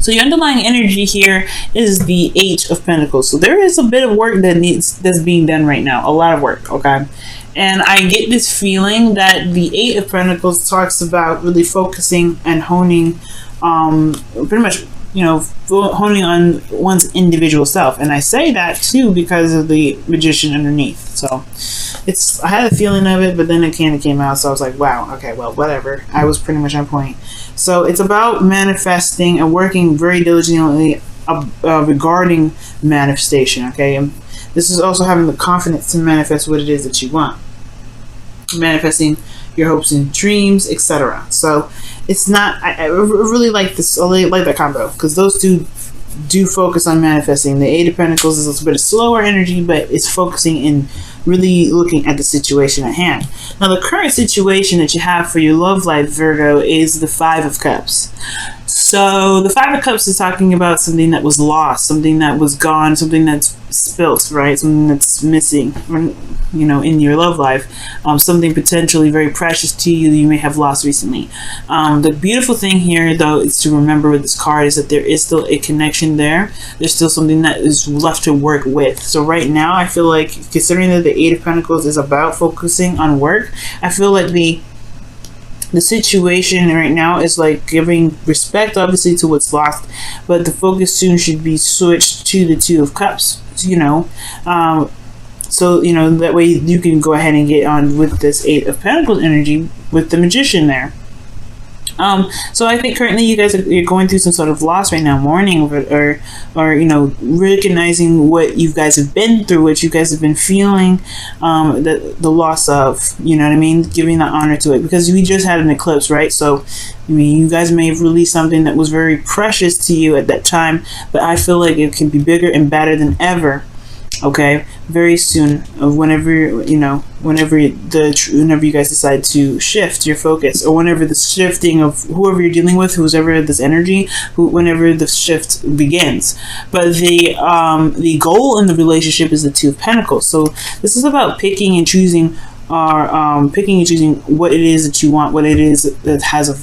So your underlying energy here is the Eight of Pentacles. So there is a bit of work that's being done right now. A lot of work, okay? And I get this feeling that the Eight of Pentacles talks about really focusing and honing, pretty much, honing on one's individual self. And I say that too because of the Magician underneath. So I had a feeling of it, but then it kind of came out. So I was like, wow, okay, well, whatever. I was pretty much on point. So it's about manifesting and working very diligently regarding manifestation, okay? And this is also having the confidence to manifest what it is that you want. Manifesting your hopes and dreams, etc. So it's not, I really like this, I like that combo, because those two do focus on manifesting. The Eight of Pentacles is a little bit of slower energy, but it's focusing in really looking at the situation at hand. Now, the current situation that you have for your love life, Virgo, is the Five of Cups. So the Five of Cups is talking about something that was lost, something that was gone, something that's spilt, right? Something that's missing, in your love life. Something potentially very precious to you that you may have lost recently. The beautiful thing here, though, is to remember with this card is that there is still a connection there. There's still something that is left to work with. So right now, I feel like, considering that the Eight of Pentacles is about focusing on work, I feel like the situation right now is like giving respect, obviously, to what's lost, but the focus soon should be switched to the Two of Cups, so that way you can go ahead and get on with this Eight of Pentacles energy with the Magician there. So I think currently you guys you're going through some sort of loss right now, mourning or recognizing what you guys have been through, what you guys have been feeling, the loss of, you know what I mean, giving that honor to it, because we just had an eclipse, right? So I mean, you guys may have released something that was very precious to you at that time, but I feel like it can be bigger and better than ever. Okay, very soon, whenever you guys decide to shift your focus, or whenever the shifting of whoever you're dealing with, whoever this energy, whenever the shift begins. But the goal in the relationship is the Two of Pentacles. So this is about picking and choosing, what it is that you want, what it is that has a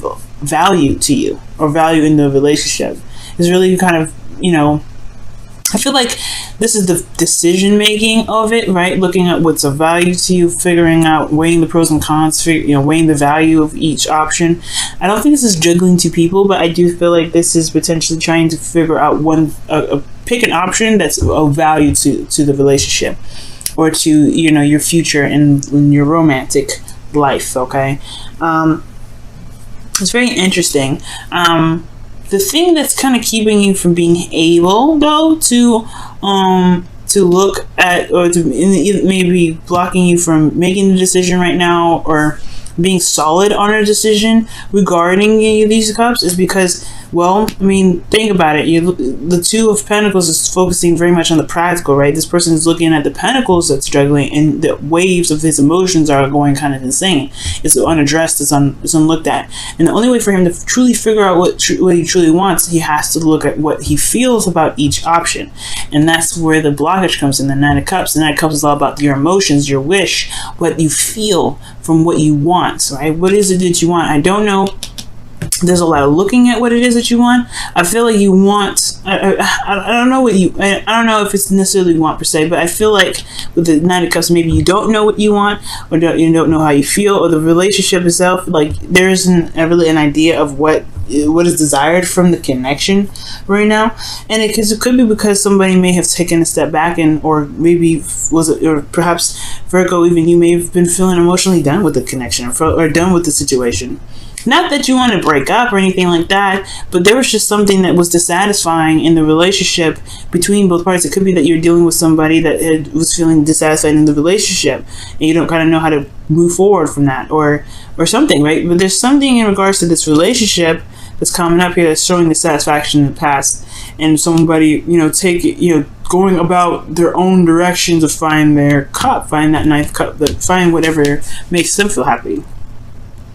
value to you, or value in the relationship. It's really kind of, I feel like this is the decision making of it, right? Looking at what's of value to you, figuring out, weighing the pros and cons, weighing the value of each option. I don't think this is juggling two people, but I do feel like this is potentially trying to figure out pick an option that's of value to the relationship, or to, your future in your romantic life, okay? It's very interesting. The thing that's kind of keeping you from being able, though, to look at, or to maybe blocking you from making the decision right now, or being solid on a decision regarding these cups, is because, well, I mean, think about it. The Two of Pentacles is focusing very much on the practical, right? This person is looking at the pentacles that's struggling, and the waves of his emotions are going kind of insane. It's unaddressed, it's unlooked at. And the only way for him to truly figure out what he truly wants, he has to look at what he feels about each option. And that's where the blockage comes in, the Nine of Cups. The Nine of Cups is all about your emotions, your wish, what you feel from what you want, right? What is it that you want? I don't know. There's a lot of looking at what it is that you want. I feel like you want, I don't know what you, I don't know if it's necessarily want per se, but I feel like with the Nine of Cups, maybe you don't know what you want, or you don't know how you feel, or the relationship itself, like there isn't really an idea of what is desired from the connection right now. And it could be because somebody may have taken a step back, or maybe or perhaps Virgo, even you may have been feeling emotionally done with the connection, or done with the situation. Not that you want to break up or anything like that, but there was just something that was dissatisfying in the relationship between both parties. It could be that you're dealing with somebody that was feeling dissatisfied in the relationship, and you don't kind of know how to move forward from that, or something, right? But there's something in regards to this relationship that's coming up here that's showing dissatisfaction in the past, and somebody, going about their own direction to find their cup, find that ninth cup, find whatever makes them feel happy.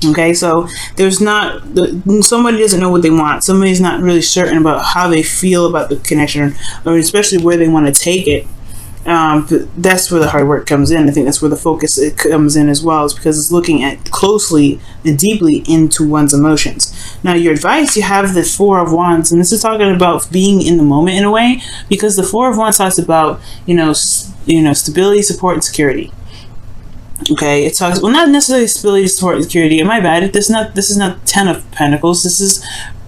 Okay, so there's not, somebody doesn't know what they want. Somebody's not really certain about how they feel about the connection, or especially where they want to take it. But that's where the hard work comes in. I think that's where the focus it comes in as well, is because it's looking at closely and deeply into one's emotions. Now, your advice, you have the Four of Wands, and this is talking about being in the moment in a way, because the Four of Wands talks about, stability, support, and security. Okay, it talks, well, not necessarily stability, support, and security. Am I bad? This is not Ten of Pentacles. This is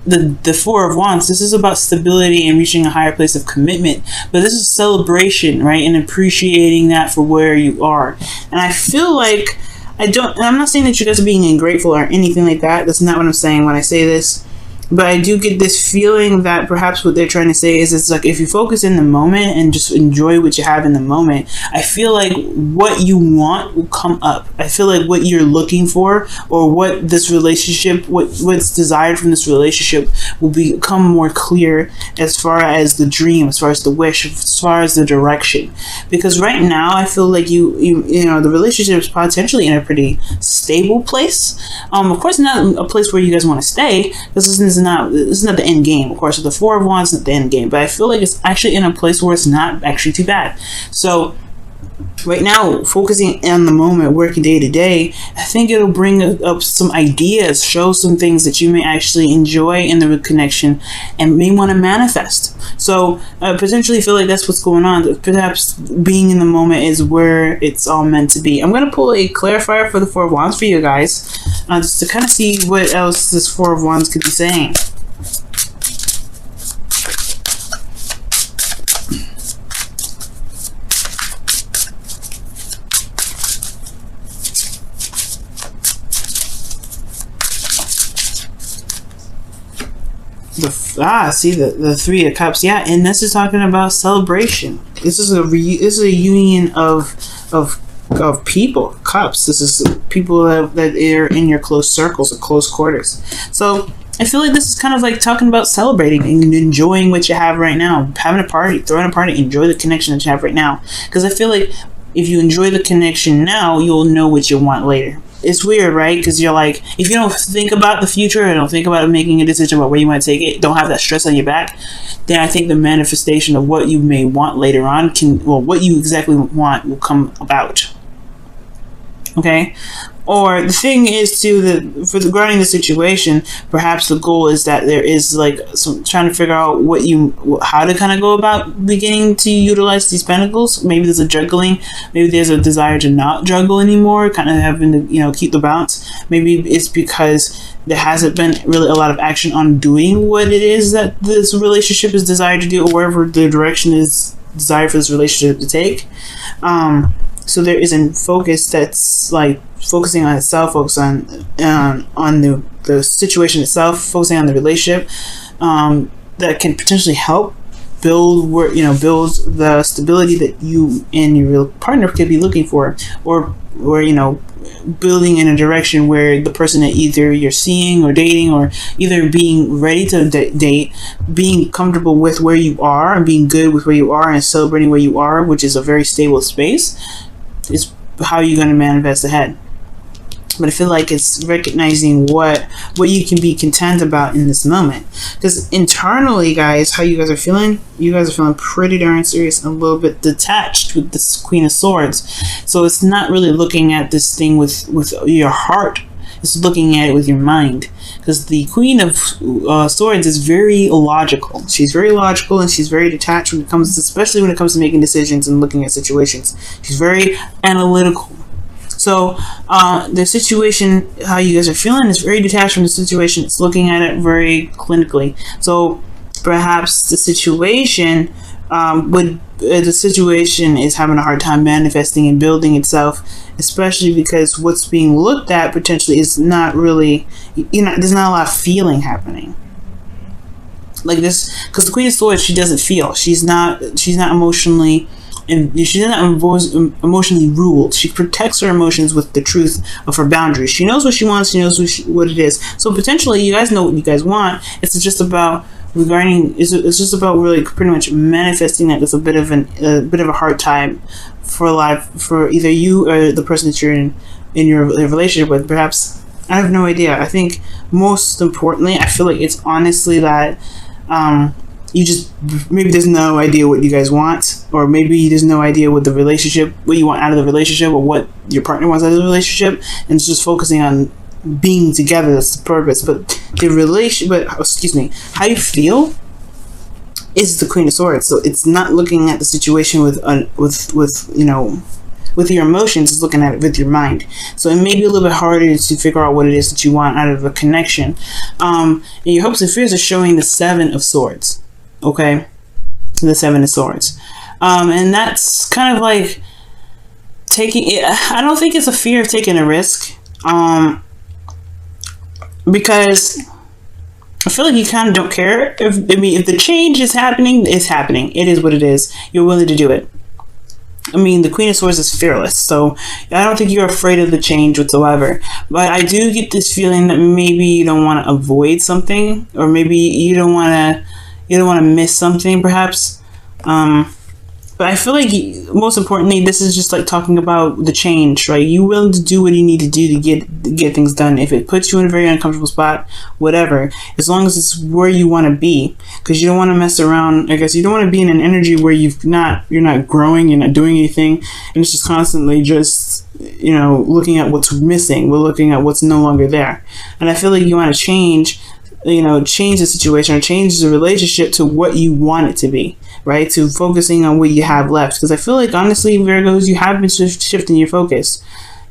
the Four of Wands. This is about stability and reaching a higher place of commitment. But this is celebration, right? And appreciating that for where you are. And I feel like I'm not saying that you guys are being ungrateful or anything like that. That's not what I'm saying when I say this. But I do get this feeling that perhaps what they're trying to say is, it's like, if you focus in the moment and just enjoy what you have in the moment, I feel like what you want will come up. I feel like what you're looking for, or what this relationship, what's desired from this relationship, will become more clear as far as the dream, as far as the wish, as far as the direction. Because right now, I feel like the relationship is potentially in a pretty stable place. Of course, not a place where you guys want to stay, because this is not the end game. Of course, the Four of Wands is not the end game, but I feel like it's actually in a place where it's not actually too bad. So right now, focusing on the moment, working day to day, I think it'll bring up some ideas, show some things that you may actually enjoy in the connection and may want to manifest. So I potentially feel like that's what's going on. Perhaps being in the moment is where it's all meant to be. I'm going to pull a clarifier for the Four of Wands for you guys, just to kind of see what else this Four of Wands could be saying. The Three of Cups, yeah, and this is talking about celebration. This is a union of people, cups. This is people that are in your close circles or close quarters. So I feel like this is kind of like talking about celebrating and enjoying what you have right now, having a party, throwing a party, enjoy the connection that you have right now. Because I feel like if you enjoy the connection now, you'll know what you want later. It's weird, right? Because you're like, if you don't think about the future and don't think about making a decision about where you want to take it, don't have that stress on your back, then I think the manifestation of what you may want later on what you exactly want will come about. Okay? Or the thing is regarding the situation, perhaps the goal is that there is like some trying to figure out how to kind of go about beginning to utilize these pentacles. Maybe there's a juggling. Maybe there's a desire to not juggle anymore, kind of having to keep the balance. Maybe it's because there hasn't been really a lot of action on doing what it is that this relationship is desired to do, or wherever the direction is desired for this relationship to take. So there is a focus that's like focusing on itself, focus on the situation itself, focusing on the relationship, that can potentially help build the stability that you and your real partner could be looking for, or building in a direction where the person that either you're seeing or dating, or either being ready to date, being comfortable with where you are and being good with where you are and celebrating where you are, which is a very stable space, is how you're going to manifest ahead. But I feel like it's recognizing what you can be content about in this moment. Because internally, guys, how you guys are feeling? You guys are feeling pretty darn serious and a little bit detached with this Queen of Swords. So it's not really looking at this thing with your heart. It's looking at it with your mind. Because the Queen of Swords is very logical. She's very logical and she's very detached especially when it comes to making decisions and looking at situations. She's very analytical. So the situation, how you guys are feeling, is very detached from the situation. It's looking at it very clinically. So perhaps the situation is having a hard time manifesting and building itself, especially because what's being looked at potentially is not really, there's not a lot of feeling happening. Like this, because the Queen of Swords, she doesn't feel. She's not emotionally. And she's not emotionally ruled. She protects her emotions with the truth of her boundaries. She knows what she wants. She knows what it is. So potentially, you guys know what you guys want. It's just about It's just about really pretty much manifesting that. It's a bit of a hard time for either you or the person that you're in your relationship with. Perhaps, I have no idea. I think most importantly, I feel like it's honestly that you just, maybe there's no idea what you guys want, or maybe there's no idea what you want out of the relationship, or what your partner wants out of the relationship, and it's just focusing on being together. That's the purpose. But how you feel is the Queen of Swords. So it's not looking at the situation with your emotions, it's looking at it with your mind. So it may be a little bit harder to figure out what it is that you want out of a connection. And your hopes and fears are showing the Seven of Swords. Okay, the Seven of Swords, and that's kind of like taking it. I don't think it's a fear of taking a risk, because I feel like you kind of don't care. If the change is happening, it's happening. It is what it is. You're willing to do it. I mean, the Queen of Swords is fearless, so I don't think you're afraid of the change whatsoever. But I do get this feeling that maybe you don't want to avoid something, or maybe you don't want to miss something, perhaps. But I feel like, most importantly, this is just like talking about the change, right? You willing to do what you need to do to get things done. If it puts you in a very uncomfortable spot, whatever, as long as it's where you want to be, because you don't want to mess around. I guess you don't want to be in an energy where you're not growing, you're not doing anything, and it's just constantly just, looking at what's missing. We're looking at what's no longer there, and I feel like you want to change the situation, or change the relationship to what you want it to be, right? To focusing on what you have left. Because I feel like, honestly, Virgos, you have been shifting your focus.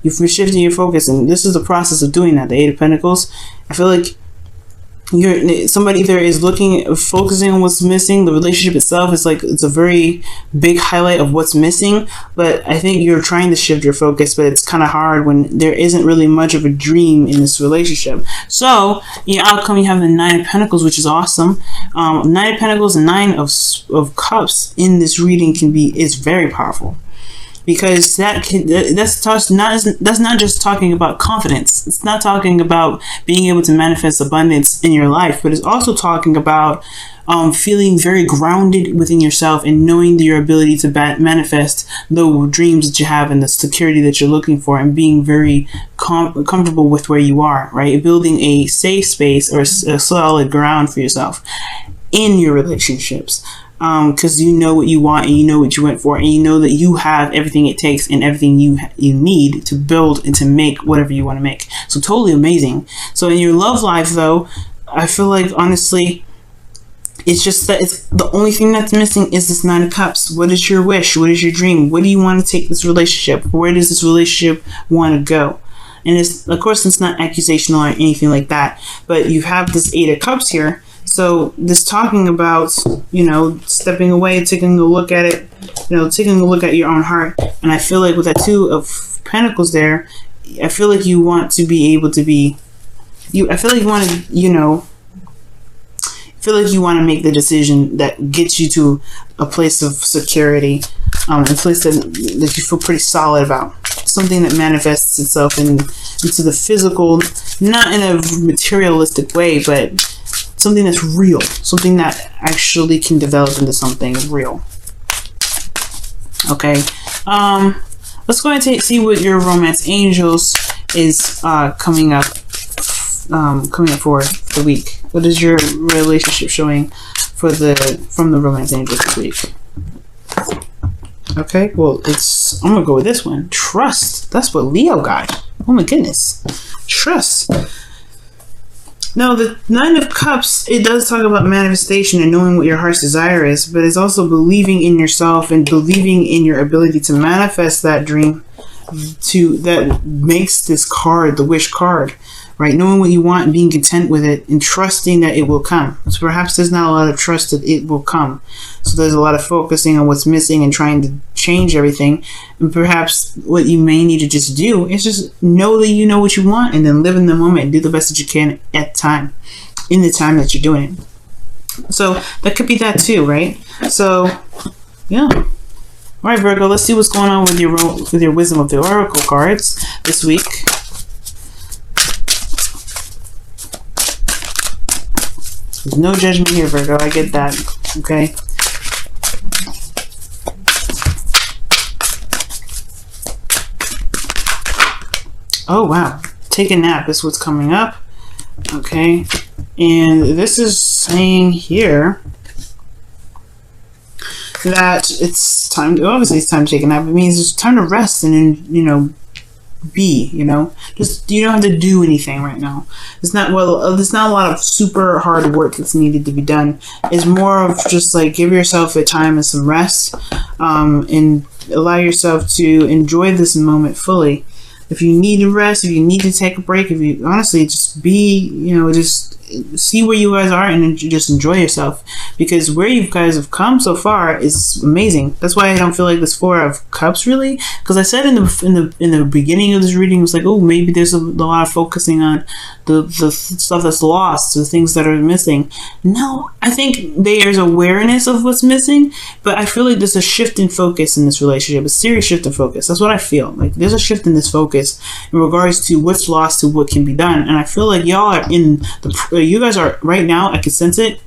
You've been shifting your focus, and this is the process of doing that. The Eight of Pentacles. I feel like somebody there is focusing on what's missing. The relationship itself is like, it's a very big highlight of what's missing, but I think you're trying to shift your focus, but it's kind of hard when there isn't really much of a dream in this relationship. So your outcome, you have the Nine of Pentacles, which is awesome. Nine of Pentacles and Nine of Cups in this reading is very powerful. Because that's not just talking about confidence. It's not talking about being able to manifest abundance in your life, but it's also talking about feeling very grounded within yourself and knowing your ability to manifest the dreams that you have and the security that you're looking for, and being very comfortable with where you are, right? Building a safe space or a solid ground for yourself in your relationships. Because you know what you want, and you know what you went for, and you know that you have everything it takes and everything you need to build and to make whatever you want to make. So totally amazing. So in your love life, though, I feel like, honestly, it's just that it's the only thing that's missing is this Nine of Cups. What is your wish? What is your dream? What do you want to take this relationship? Where does this relationship want to go? And of course, it's not accusational or anything like that, but you have this Eight of Cups here. So this talking about, stepping away, taking a look at it, taking a look at your own heart. And I feel like with that Two of Pentacles there, I feel like you want to be able to be, I feel like you want to, I feel like you want to make the decision that gets you to a place of security, a place that you feel pretty solid about. Something that manifests itself into the physical, not in a materialistic way, but something that's real, something that actually can develop into something real. Okay, let's go ahead and see what your romance angels is coming up for the week. What is your relationship showing from the romance angels this week? Okay, well, I'm gonna go with this one. Trust. That's what Leo got. Oh my goodness, trust. Now, the Nine of Cups, it does talk about manifestation and knowing what your heart's desire is, but it's also believing in yourself and believing in your ability to manifest that dream that makes this card, the wish card, right? Knowing what you want and being content with it and trusting that it will come. So perhaps there's not a lot of trust that it will come. So there's a lot of focusing on what's missing and trying to change everything. And perhaps what you may need to just do is just know that you know what you want, and then live in the moment and do the best that you can in the time that you're doing it. So that could be that too, right? So yeah. All right, Virgo, let's see what's going on with your Wisdom of the Oracle cards this week. There's no judgment here, Virgo. I get that. Okay. Oh, wow. Take a nap is what's coming up. Okay. And this is saying here, that it's time to, obviously it's time to take a nap. It means it's time to rest and, you know, be, you know, just, you don't have to do anything right now. It's not, well, there's not a lot of super hard work that's needed to be done. It's more of just like give yourself a time and some rest, and allow yourself to enjoy this moment fully. If you need to rest, if you need to take a break, if you honestly just be, you know, just see where you guys are and just enjoy yourself, because where you guys have come so far is amazing. That's why I don't feel like this Four of Cups really, because I said in the beginning of this reading, it was like, oh, maybe there's a lot of focusing on the stuff that's lost, the things that are missing. No, I think there's awareness of what's missing, but I feel like there's a shift in focus in this relationship, a serious shift in focus. That's what I feel like. There's a shift in this focus in regards to what's lost to what can be done, and I feel like y'all are in the, you guys are right now, I can sense it.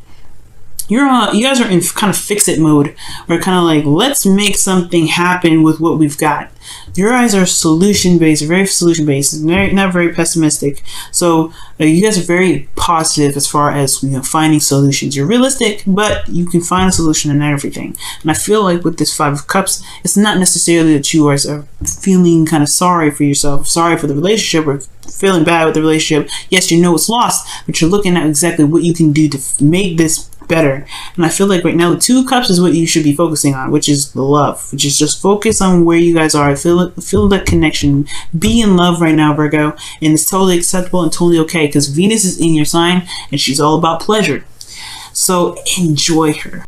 You guys are in kind of fix-it mode, where kind of like, let's make something happen with what we've got. Your guys are solution-based, very solution-based, not very pessimistic. So you guys are very positive as far as, you know, finding solutions. You're realistic, but you can find a solution in everything. And I feel like with this Five of Cups, it's not necessarily that you guys are feeling kind of sorry for yourself, sorry for the relationship, or feeling bad with the relationship. Yes, you know it's lost, but you're looking at exactly what you can do to make this better. And I feel like right now the Two of Cups is what you should be focusing on, which is the love, which is just focus on where you guys are. Feel that connection. Be in love right now, Virgo, and it's totally acceptable and totally okay, because Venus is in your sign and she's all about pleasure. So enjoy her.